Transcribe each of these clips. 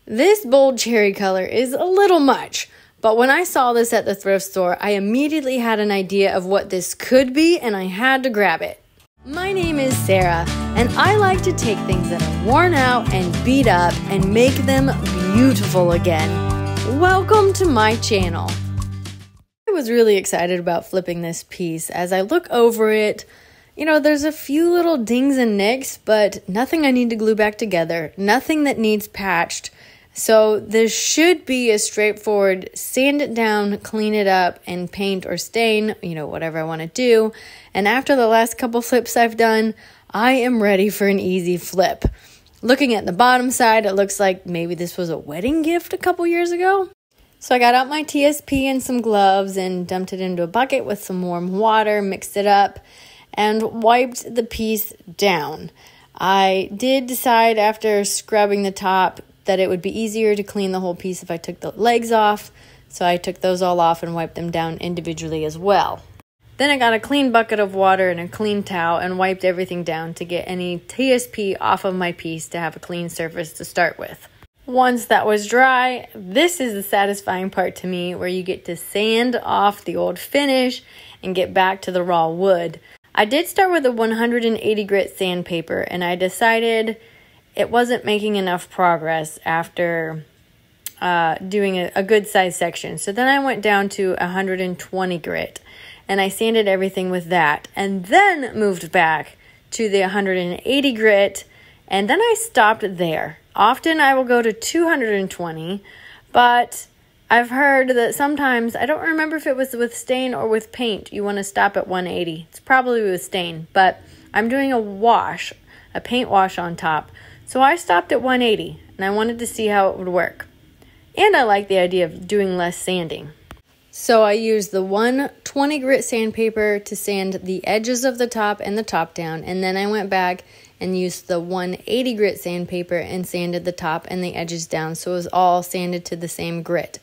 This bold cherry color is a little much, but when I saw this at the thrift store, I immediately had an idea of what this could be and I had to grab it. My name is Sarah, and I like to take things that are worn out and beat up and make them beautiful again. Welcome to my channel. I was really excited about flipping this piece. As I look over it, there's a few little dings and nicks, but nothing I need to glue back together, nothing that needs patched. So this should be a straightforward sand it down, clean it up, and paint or stain, whatever I want to do. And after the last couple flips I've done, I am ready for an easy flip. Looking at the bottom side, it looks like maybe this was a wedding gift a couple years ago. So I got out my TSP and some gloves and dumped it into a bucket with some warm water, mixed it up, and wiped the piece down. I did decide after scrubbing the top that it would be easier to clean the whole piece if I took the legs off. So I took those all off and wiped them down individually as well. Then I got a clean bucket of water and a clean towel and wiped everything down to get any TSP off of my piece to have a clean surface to start with. Once that was dry, this is the satisfying part to me, where you get to sand off the old finish and get back to the raw wood. I did start with a 180 grit sandpaper, and I decided it wasn't making enough progress after doing a good size section. So then I went down to 120 grit and I sanded everything with that, and then moved back to the 180 grit, and then I stopped there. Often I will go to 220, but I've heard that sometimes, I don't remember if it was with stain or with paint, you want to stop at 180. It's probably with stain, but I'm doing a paint wash on top. So I stopped at 180, and I wanted to see how it would work. And I like the idea of doing less sanding. So I used the 120 grit sandpaper to sand the edges of the top and the top down, and then I went back and used the 180 grit sandpaper and sanded the top and the edges down, so it was all sanded to the same grit.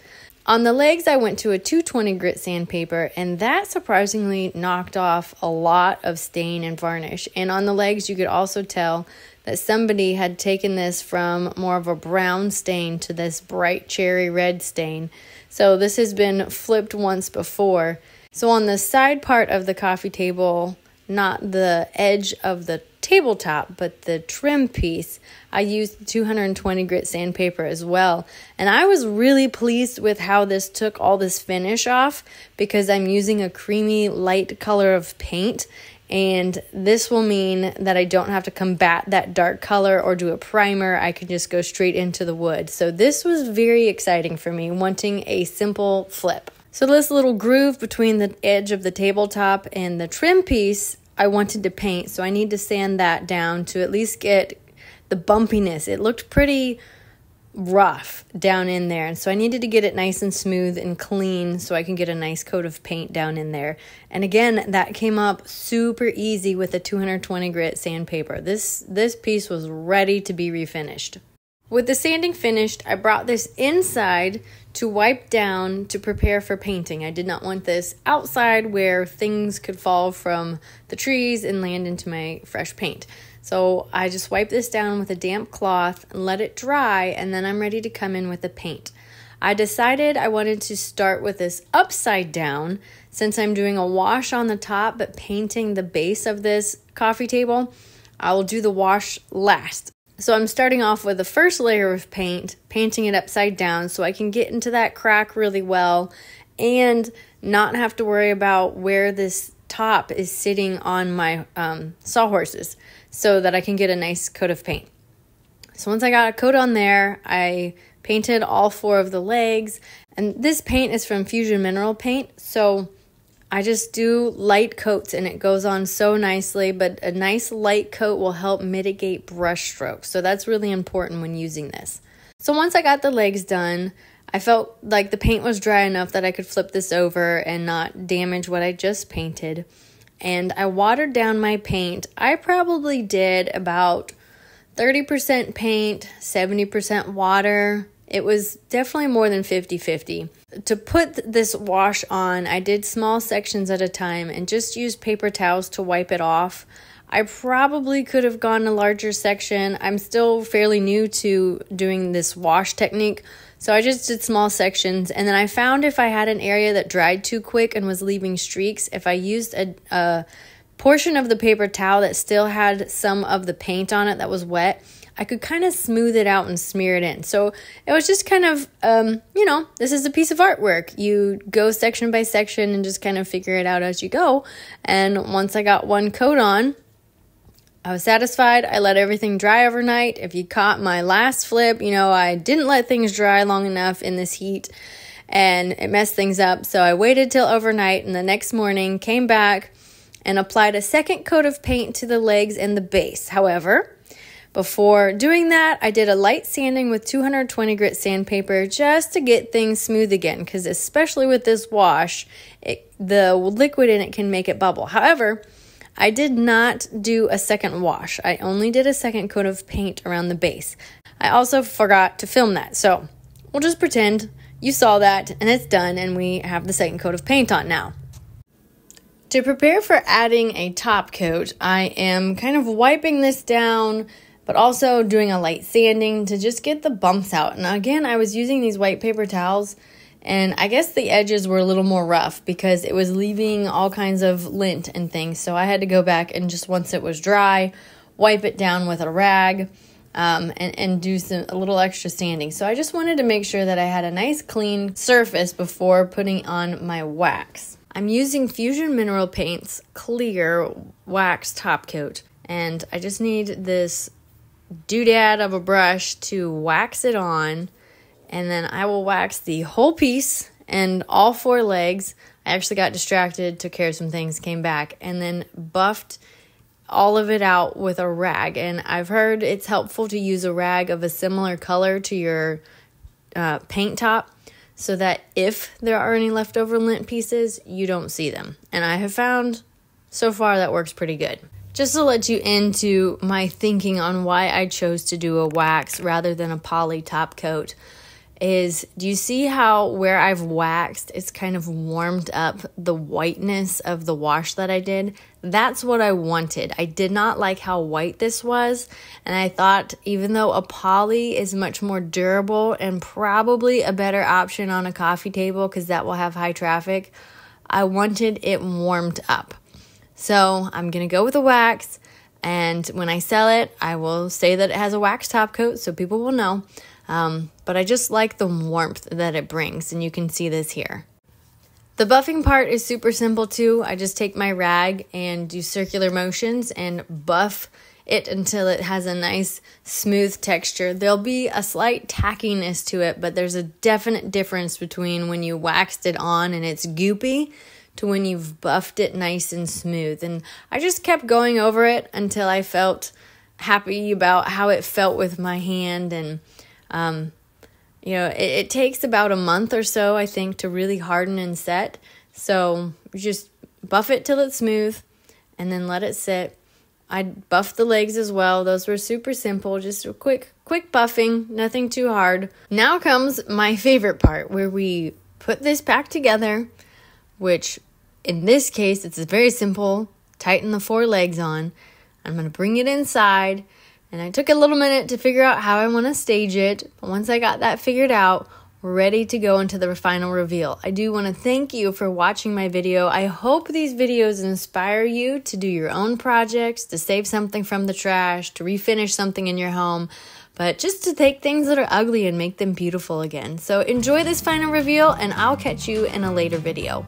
On the legs, I went to a 220 grit sandpaper, and that surprisingly knocked off a lot of stain and varnish. And on the legs, you could also tell that somebody had taken this from more of a brown stain to this bright cherry red stain. So this has been flipped once before. So on the side part of the coffee table, not the edge of the tabletop, but the trim piece, I used 220 grit sandpaper as well. And I was really pleased with how this took all this finish off, because I'm using a creamy light color of paint. And this will mean that I don't have to combat that dark color or do a primer. I can just go straight into the wood. So this was very exciting for me, wanting a simple flip. So this little groove between the edge of the tabletop and the trim piece, I wanted to paint. So I need to sand that down to at least get the bumpiness. It looked pretty rough down in there, and so I needed to get it nice and smooth and clean so I can get a nice coat of paint down in there. And again, that came up super easy with a 220 grit sandpaper. This piece was ready to be refinished. With the sanding finished, I brought this inside to wipe down to prepare for painting. I did not want this outside where things could fall from the trees and land into my fresh paint. So I just wipe this down with a damp cloth and let it dry, and then I'm ready to come in with the paint. I decided I wanted to start with this upside down, since I'm doing a wash on the top but painting the base of this coffee table. I will do the wash last. So I'm starting off with the first layer of paint, painting it upside down so I can get into that crack really well and not have to worry about where this top is sitting on my sawhorses, so that I can get a nice coat of paint. So once I got a coat on there, I painted all 4 of the legs, and this paint is from Fusion Mineral Paint, so I just do light coats and it goes on so nicely, but a nice light coat will help mitigate brush strokes, so that's really important when using this. So once I got the legs done, I felt like the paint was dry enough that I could flip this over and not damage what I just painted. And I watered down my paint. I probably did about 30% paint, 70% water. It was definitely more than 50-50. To put this wash on, I did small sections at a time and just used paper towels to wipe it off. I probably could have gone a larger section. I'm still fairly new to doing this wash technique, so I just did small sections. And then I found if I had an area that dried too quick and was leaving streaks, if I used a portion of the paper towel that still had some of the paint on it that was wet, I could kind of smooth it out and smear it in. So it was just kind of, this is a piece of artwork. You go section by section and just kind of figure it out as you go. And once I got one coat on, I was satisfied. I let everything dry overnight. If you caught my last flip, I didn't let things dry long enough in this heat and it messed things up. So I waited till overnight and the next morning came back and applied a second coat of paint to the legs and the base. However, before doing that, I did a light sanding with 220 grit sandpaper just to get things smooth again, because especially with this wash, the liquid in it can make it bubble. However, I did not do a second wash. I only did a second coat of paint around the base. I also forgot to film that, so we'll just pretend you saw that and it's done and we have the second coat of paint on now. To prepare for adding a top coat, I am kind of wiping this down, but also doing a light sanding to just get the bumps out. And again, I was using these white paper towels, and I guess the edges were a little more rough because it was leaving all kinds of lint and things. So I had to go back and just once it was dry, wipe it down with a rag and do a little extra sanding. So I just wanted to make sure that I had a nice clean surface before putting on my wax. I'm using Fusion Mineral Paint's clear wax top coat, and I just need this doodad of a brush to wax it on, and then I will wax the whole piece and all 4 legs. I actually got distracted, took care of some things, came back, and then buffed all of it out with a rag. And I've heard it's helpful to use a rag of a similar color to your paint top so that if there are any leftover lint pieces, you don't see them. And I have found so far that works pretty good. Just to let you into my thinking on why I chose to do a wax rather than a poly top coat is, do you see how where I've waxed, it's kind of warmed up the whiteness of the wash that I did? That's what I wanted. I did not like how white this was, and I thought even though a poly is much more durable and probably a better option on a coffee table because that will have high traffic, I wanted it warmed up. So I'm going to go with a wax, and when I sell it, I will say that it has a wax top coat so people will know. But I just like the warmth that it brings, and you can see this here. The buffing part is super simple too. I just take my rag and do circular motions and buff it until it has a nice smooth texture. There'll be a slight tackiness to it, but there's a definite difference between when you waxed it on and it's goopy to when you've buffed it nice and smooth. And I just kept going over it until I felt happy about how it felt with my hand. And it takes about a month or so, I think, to really harden and set. So just buff it till it's smooth and then let it sit. I buffed the legs as well. Those were super simple, just a quick buffing, nothing too hard. Now comes my favorite part, where we put this back together, which in this case, it's very simple. Tighten the 4 legs on. I'm going to bring it inside. And I took a little minute to figure out how I want to stage it. But once I got that figured out, we're ready to go into the final reveal. I do want to thank you for watching my video. I hope these videos inspire you to do your own projects, to save something from the trash, to refinish something in your home, but just to take things that are ugly and make them beautiful again. So enjoy this final reveal, and I'll catch you in a later video.